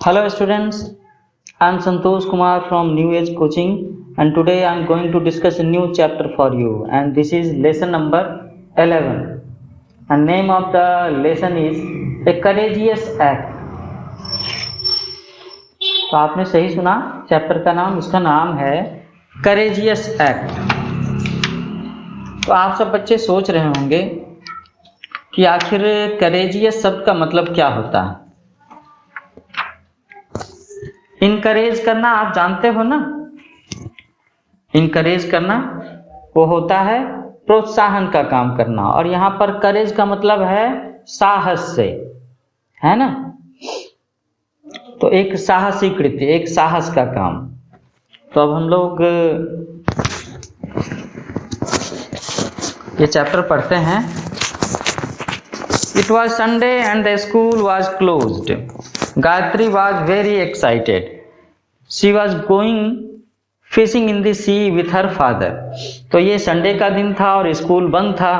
Hello students, I am Santosh Kumar from New Age Coaching and today I am going to discuss a new chapter for you and this is lesson number 11 and name of the lesson is A Courageous Act। तो आपने सही सुना, chapter का नाम, इसका नाम है courageous act. तो आप सब बच्चे सोच रहे होंगे कि आखिर करेजियस शब्द का मतलब क्या होता है। इनकरेज करना आप जानते हो ना, इनकरेज करना वो होता है प्रोत्साहन का काम करना, और यहाँ पर करेज का मतलब है साहस से, है ना। तो एक साहसी कृत्य, एक साहस का काम। तो अब हम लोग ये चैप्टर पढ़ते हैं। It was Sunday and the school was closed. Gayatri was very excited. She was going fishing in the sea with her father. तो ये संडे का दिन था और स्कूल बंद था।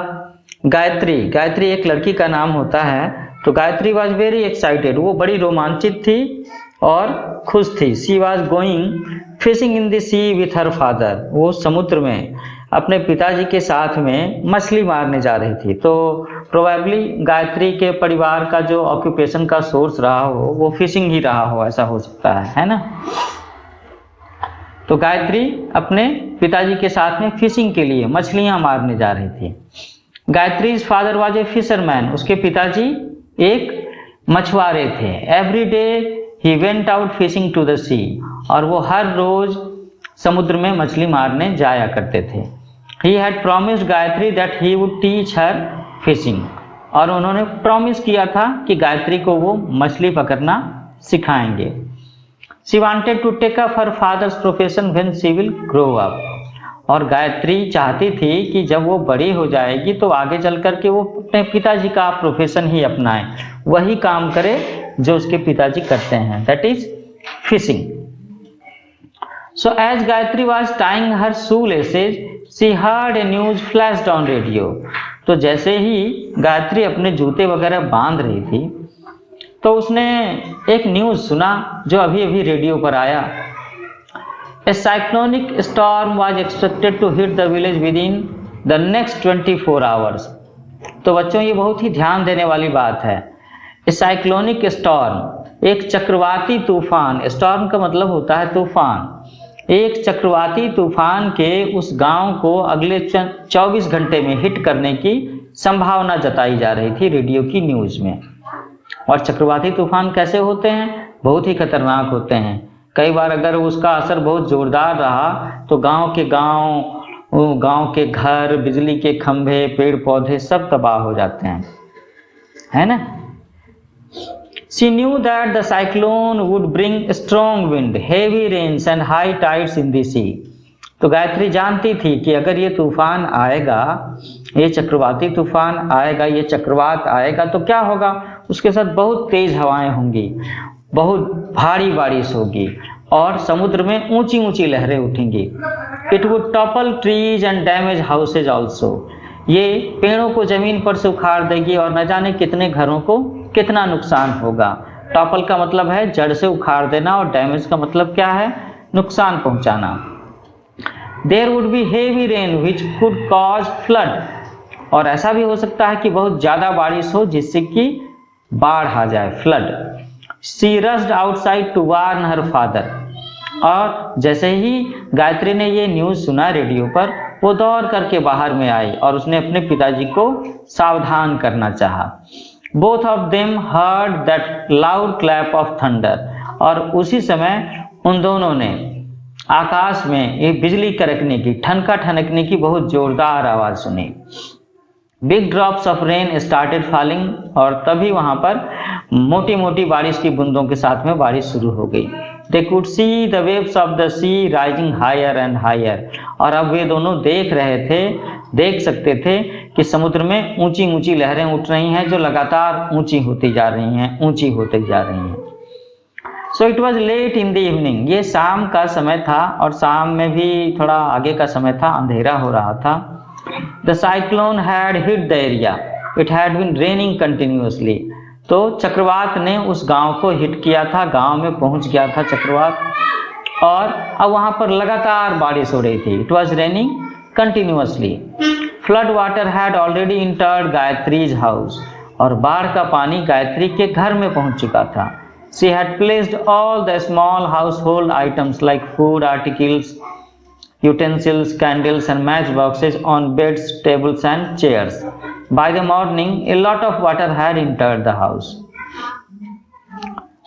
गायत्री एक लड़की का नाम होता है। तो गायत्री was very excited, वो बड़ी रोमांचित थी और खुश थी। She was going fishing in the sea with her father. वो समुद्र में अपने पिताजी के साथ में मछली मारने जा रही थी। तो प्रोबेबली गायत्री के परिवार का जो ऑक्यूपेशन का सोर्स रहा हो वो फिशिंग ही रहा हो, ऐसा हो सकता है ना। तो गायत्री अपने पिताजी के साथ में फिशिंग के लिए मछलियां मारने जा रही थी। गायत्री's फादर वाज ए फिशरमैन, उसके पिताजी एक मछुआरे थे। Every day he went out fishing to the sea, और वो हर रोज समुद्र में मछली मारने जाया करते थे। He had promised Gayatri that he would teach her fishing, और उन्होंने प्रॉमिस किया था कि गायत्री को वो मछली पकड़ना सिखाएंगे। She wanted to take up her father's profession when she will grow up, और गायत्री चाहती थी कि जब वो बड़ी हो जाएगी तो आगे चल करके वो अपने पिताजी का प्रोफेशन ही अपनाए, वही काम करे जो उसके पिताजी करते हैं, that is fishing. So as Gayatri was tying her shoelaces, she heard a news flashed on radio. तो जैसे ही गायत्री अपने जूते वगैरह बांध रही थी तो उसने एक न्यूज सुना जो अभी अभी रेडियो पर आया। A cyclonic storm was expected to hit the village within the next 24 hours. तो बच्चों ये बहुत ही ध्यान देने वाली बात है। A cyclonic storm, एक चक्रवाती तूफान, स्टॉर्म का मतलब होता है तूफान। एक चक्रवाती तूफान के उस गांव को अगले 24 घंटे में हिट करने की संभावना जताई जा रही थी रेडियो की न्यूज में। और चक्रवाती तूफान कैसे होते हैं? बहुत ही खतरनाक होते हैं। कई बार अगर उसका असर बहुत जोरदार रहा तो गांव के घर, बिजली के खंभे, पेड़ पौधे सब तबाह हो जाते हैं, है ना। She knew that the cyclone would bring strong wind, heavy rains and high tides in the sea. तो गायत्री जानती थी कि अगर ये तूफान आएगा, ये चक्रवाती तूफान आएगा, ये चक्रवात आएगा तो क्या होगा? उसके साथ बहुत तेज हवाएं होंगी, बहुत भारी बारिश होगी और समुद्र में ऊंची ऊंची लहरें उठेंगी। It would topple trees and damage houses also. ये पेड़ों को जमीन पर से उखाड़ देगी और न जाने कितने घरों को कितना नुकसान होगा। टॉपल का मतलब है जड़ से उखाड़ देना और डैमेज का मतलब क्या है? नुकसान पहुंचाना। There would be heavy rain which could cause flood, और ऐसा भी हो सकता है कि बहुत ज्यादा बारिश हो जिससे कि बाढ़ आ जाए, flood. She rushed outside to warn her father, और जैसे ही गायत्री ने ये न्यूज सुना रेडियो पर, वो दौड़ करके बाहर में आई और उसने अपने पिताजी को सावधान करना चाहा। Both of them heard that loud clap of thunder, और उसी समय उन दोनों ने आकाश में एक बिजली कड़कने की, ठनका ठनकने की बहुत जोरदार आवाज सुनी। Big drops of rain started falling, और तभी वहां पर मोटी मोटी बारिश की बूंदों के साथ में बारिश शुरू हो गई। They could see the waves of the sea rising higher and higher, और अब वे दोनों देख सकते थे कि समुद्र में ऊंची ऊंची लहरें उठ रही हैं जो लगातार ऊंची होती जा रही हैं। So it was late in the evening, ये शाम का समय था और शाम में भी थोड़ा आगे का समय था, अंधेरा हो रहा था। The cyclone had hit the area. It had been raining continuously. तो चक्रवात ने उस गांव को हिट किया था, गांव में पहुंच गया था चक्रवात, और अब वहां पर लगातार बारिश हो रही थी। It was raining continuously. Flood water had already entered Gayatri's house, और बाढ़ का पानी गायत्री के घर में पहुंच चुका था। She had placed all the small house hold items like food articles, utensils, candles and match boxes on beds, tables and chairs. By the morning, a lot of water had entered the house.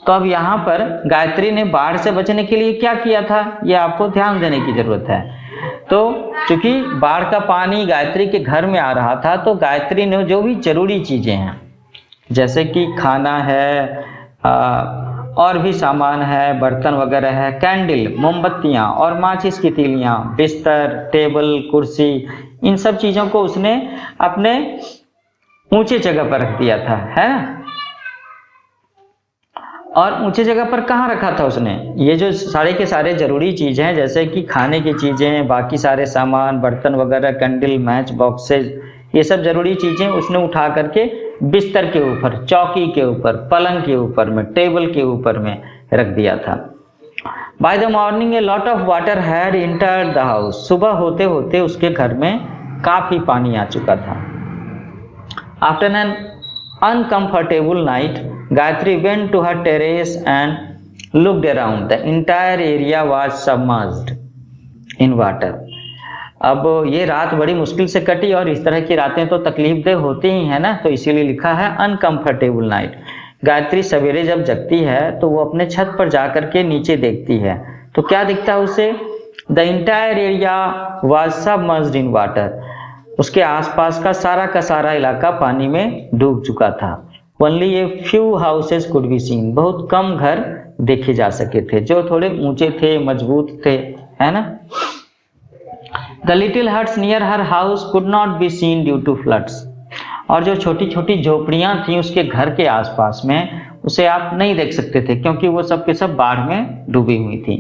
तो अब यहाँ पर गायत्री ने बाढ़ से बचने के लिए क्या किया था, ये आपको ध्यान देने की जरूरत है। तो चूंकि बाढ़ का पानी गायत्री के घर में आ रहा था, तो गायत्री ने जो भी जरूरी चीजें हैं, जैसे कि खाना है, और भी सामान है, बर्तन वगैरह है, कैंडल मोमबत्तियां और माचिस की तीलियां, बिस्तर, टेबल, कुर्सी, इन सब चीजों को उसने अपने ऊंचे जगह पर रख दिया था, है ना। और ऊंचे जगह पर कहाँ रखा था उसने, ये जो सारे के सारे जरूरी चीजें हैं, जैसे कि खाने की चीजें, बाकी सारे सामान, बर्तन वगैरह, कैंडल, मैच बॉक्सेज, ये सब जरूरी चीजें उसने उठा करके बिस्तर के ऊपर, चौकी के ऊपर, पलंग के ऊपर में, टेबल के ऊपर में रख दिया था। By the morning a lot of water had entered the house. सुबह होते होते उसके घर में काफी पानी आ चुका था। After an uncomfortable night, Gayatri went to her terrace and looked around. The entire area was submerged in water. अब ये रात बड़ी मुश्किल से कटी, और इस तरह की रातें तो तकलीफदेह होती ही है ना, तो इसीलिए लिखा है अनकंफर्टेबल नाइट। गायत्री सवेरे जब जगती है तो वो अपने छत पर जाकर के नीचे देखती है, तो क्या दिखता है उसे, the entire area was submerged in water. उसके आसपास का सारा इलाका पानी में डूब चुका था। Only a few houses could be seen. बहुत कम घर देखे जा सके थे, जो थोड़े ऊंचे थे, मजबूत थे, है ना। The little huts near her house could not be seen due to floods. और जो छोटी छोटी झोपड़ियां थी उसके घर के आसपास में, उसे आप नहीं देख सकते थे, क्योंकि वो सब के सब बाढ़ में डूबी हुई थी।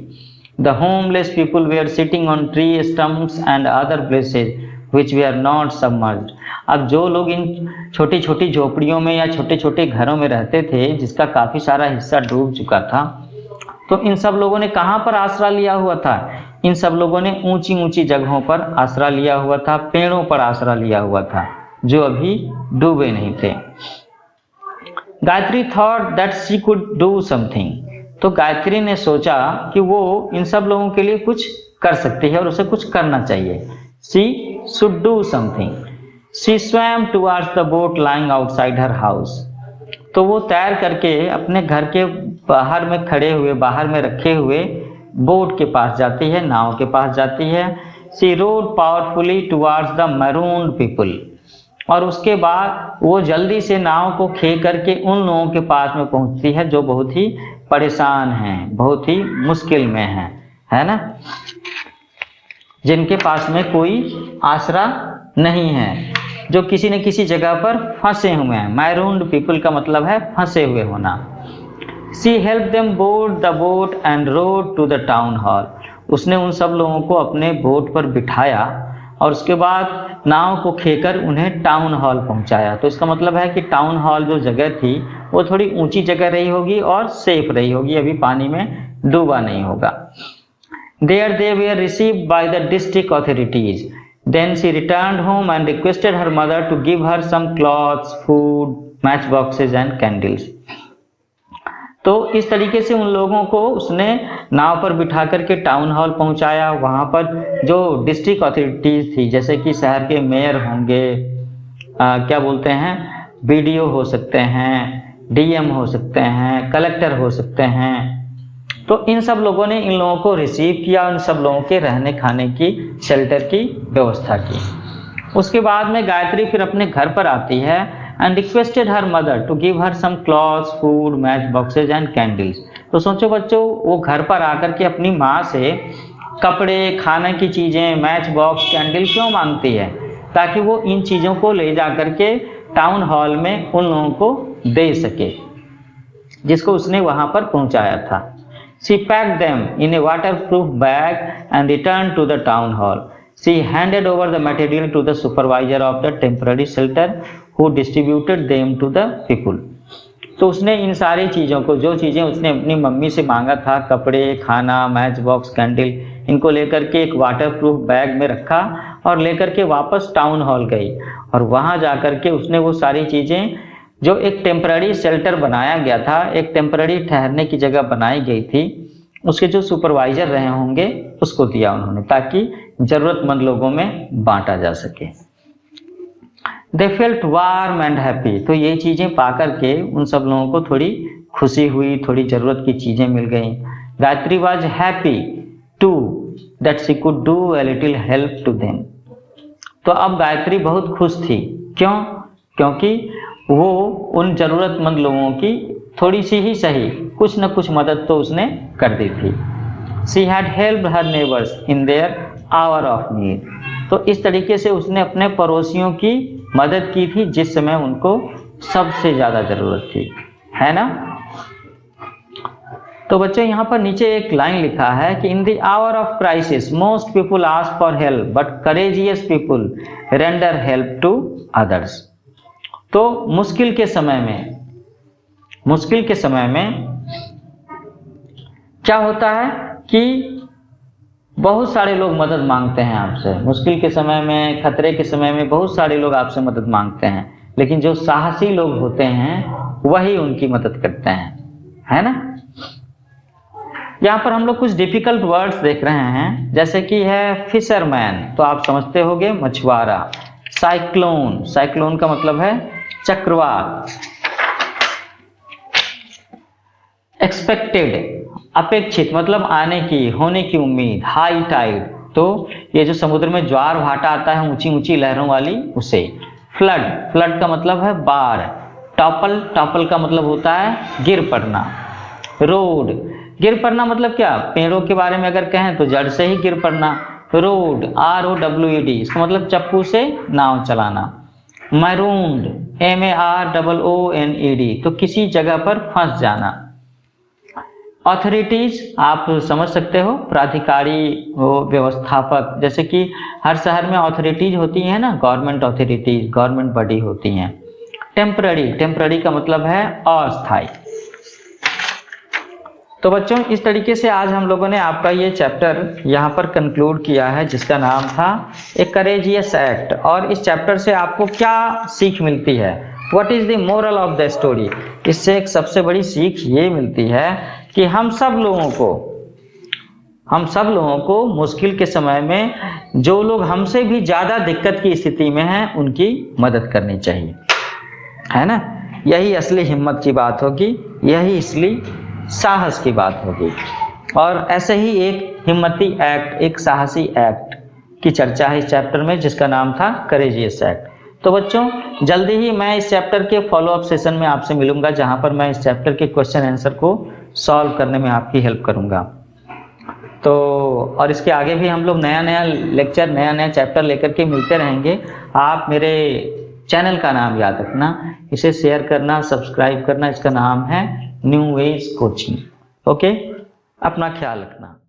The homeless people were sitting on tree stumps and other places which were not submerged. अब जो लोग इन छोटी छोटी झोपड़ियों में या छोटे छोटे घरों में रहते थे, जिसका काफी सारा हिस्सा डूब चुका था, तो इन सब लोगों ने कहाँ पर आसरा लिया हुआ था, इन सब लोगों ने ऊंची ऊंची जगहों पर आसरा लिया हुआ था, पेड़ों पर आसरा लिया हुआ था, जो अभी डूबे नहीं थे। Gayatri thought that she could do something. तो गायत्री ने सोचा कि वो इन सब लोगों के लिए कुछ कर सकती है और उसे कुछ करना चाहिए। She should do something. She swum towards the boat lying outside her house. तो वो तैर करके अपने घर के बाहर में खड़े हुए, बाहर में रखे हुए बोट के पास जाती है, नाव के पास जाती है। She rowed powerfully towards the marooned people. और उसके बाद वो जल्दी से नाव को खे करके उन लोगों के पास में पहुंचती है जो बहुत ही परेशान हैं, बहुत ही मुश्किल में हैं, है ना, जिनके पास में कोई आसरा नहीं है, जो किसी न किसी जगह पर फंसे हुए हैं। मैरून्ड पीपल का मतलब है फंसे हुए होना। She helped them board the boat and rowed to the town hall. उसने उन सब लोगों को अपने बोट पर बिठाया और उसके बाद नाव को खेकर उन्हें टाउन हॉल पहुंचाया। तो इसका मतलब है कि टाउन हॉल जो जगह थी वो थोड़ी ऊंची जगह रही होगी और सेफ रही होगी, अभी पानी में डूबा नहीं होगा। There they were received by the district authorities. Then she returned home and requested her mother to give her some clothes, food, matchboxes and candles. तो इस तरीके से उन लोगों को उसने नाव पर बिठा करके टाउन हॉल पहुंचाया। वहां पर जो डिस्ट्रिक्ट अथॉरिटीज थी, जैसे कि शहर के मेयर होंगे, क्या बोलते हैं, बीडीओ हो सकते हैं, डीएम हो सकते हैं, कलेक्टर हो सकते हैं, तो इन सब लोगों ने इन लोगों को रिसीव किया, इन सब लोगों के रहने खाने की, शेल्टर की व्यवस्था की। उसके बाद में गायत्री फिर अपने घर पर आती है and requested her mother to give her some clothes, food, match boxes and candles. तो सोचो बच्चों, वो घर पर आकर के अपनी माँ से कपड़े, खाने की चीजें, मैच बॉक्स, कैंडल क्यों मांगती है? ताकि वो इन चीजों को ले जा करके टाउन हॉल में उन लोगों को दे सके, जिसको उसने वहां पर पहुंचाया था। She packed them in a waterproof bag and returned to the town hall. She handed over the material to the supervisor of the temporary shelter who distributed them to the people. तो उसने इन सारी चीज़ों को, जो चीज़ें उसने अपनी mummy से मांगा था, कपड़े, खाना, मैच बॉक्स, कैंडल, इनको लेकर के एक वाटरप्रूफ बैग में रखा और लेकर के वापस टाउन हॉल गई। और वहाँ जा कर के उसने वो सारी चीज़ें, जो एक टेम्पररी शेल्टर बनाया गया था, एक टेम्पररी ठहरने की जगह बनाई गई थी, उसके जो सुपरवाइजर रहे होंगे उसको दिया उन्होंने, ताकि जरूरतमंद लोगों में बांटा जा सके। They felt warm and happy, तो ये चीज़ें पा करके उन सब लोगों को थोड़ी खुशी हुई, थोड़ी ज़रूरत की चीज़ें मिल गई। Gayatri was happy to that she could do a little help to them. तो अब गायत्री बहुत खुश थी। क्यों? क्योंकि वो उन जरूरतमंद लोगों की थोड़ी सी ही सही कुछ न कुछ मदद तो उसने कर दी थी। She had helped her neighbours in their hour of need, तो इस तरीके से उसने अपने पड़ोसियों की मदद की थी जिस समय उनको सबसे ज्यादा जरूरत थी, है ना। तो बच्चों यहाँ पर नीचे एक लाइन लिखा है कि in the hour of crisis most people ask for help but courageous people render help to others. तो मुश्किल के समय में क्या होता है कि बहुत सारे लोग मदद मांगते हैं आपसे। मुश्किल के समय में, खतरे के समय में बहुत सारे लोग आपसे मदद मांगते हैं, लेकिन जो साहसी लोग होते हैं वही उनकी मदद करते हैं, है ना। यहाँ पर हम लोग कुछ डिफिकल्ट वर्ड्स देख रहे हैं, जैसे कि है फिशरमैन, तो आप समझते होंगे मछुआरा। साइक्लोन, साइक्लोन का मतलब है चक्रवात। एक्सपेक्टेड, अपेक्षित, मतलब आने की, होने की उम्मीद। हाई टाइड, तो ये जो समुद्र में ज्वार भाटा आता है ऊंची ऊंची लहरों वाली, उसे। फ्लड, फ्लड का मतलब है बाढ़। टॉपल, टॉपल का मतलब होता है गिर पड़ना। रोड, गिर पड़ना मतलब क्या, पेड़ों के बारे में अगर कहें तो जड़ से ही गिर पड़ना। रोड, ROWED, इसका मतलब चप्पू से नाव चलाना। मैरून्ड, MAROONED, तो किसी जगह पर फंस जाना। ऑथोरिटीज, आप समझ सकते हो, प्राधिकारी हो, व्यवस्थापक, जैसे कि हर शहर में ऑथोरिटीज होती हैं ना, गवर्नमेंट ऑथोरिटीज, गवर्नमेंट बॉडी होती हैं। टेम्पररी, टेम्पररी का मतलब है अस्थायी। तो बच्चों इस तरीके से आज हम लोगों ने आपका ये चैप्टर यहाँ पर कंक्लूड किया है, जिसका नाम था ए करेजियस एक्ट। और इस चैप्टर से आपको क्या सीख मिलती है, what is the moral of the story. इससे एक सबसे बड़ी सीख ये मिलती है कि हम सब लोगों को मुश्किल के समय में जो लोग हमसे भी ज्यादा दिक्कत की स्थिति में हैं उनकी मदद करनी चाहिए, है ना। यही असली हिम्मत की बात होगी, यही असली साहस की बात होगी। और ऐसे ही एक हिम्मती एक्ट, एक साहसी एक्ट की चर्चा है इस चैप्टर में, जिसका नाम था करेजियस एक्ट। तो बच्चों जल्दी ही मैं इस चैप्टर के फॉलोअप सेशन में आपसे मिलूंगा, जहां पर मैं इस चैप्टर के क्वेश्चन आंसर को सॉल्व करने में आपकी हेल्प करूंगा। तो और इसके आगे भी हम लोग नया नया लेक्चर, नया नया चैप्टर लेकर के मिलते रहेंगे। आप मेरे चैनल का नाम याद रखना, इसे शेयर करना, सब्सक्राइब करना। इसका नाम है न्यू वेज कोचिंग। ओके, अपना ख्याल रखना।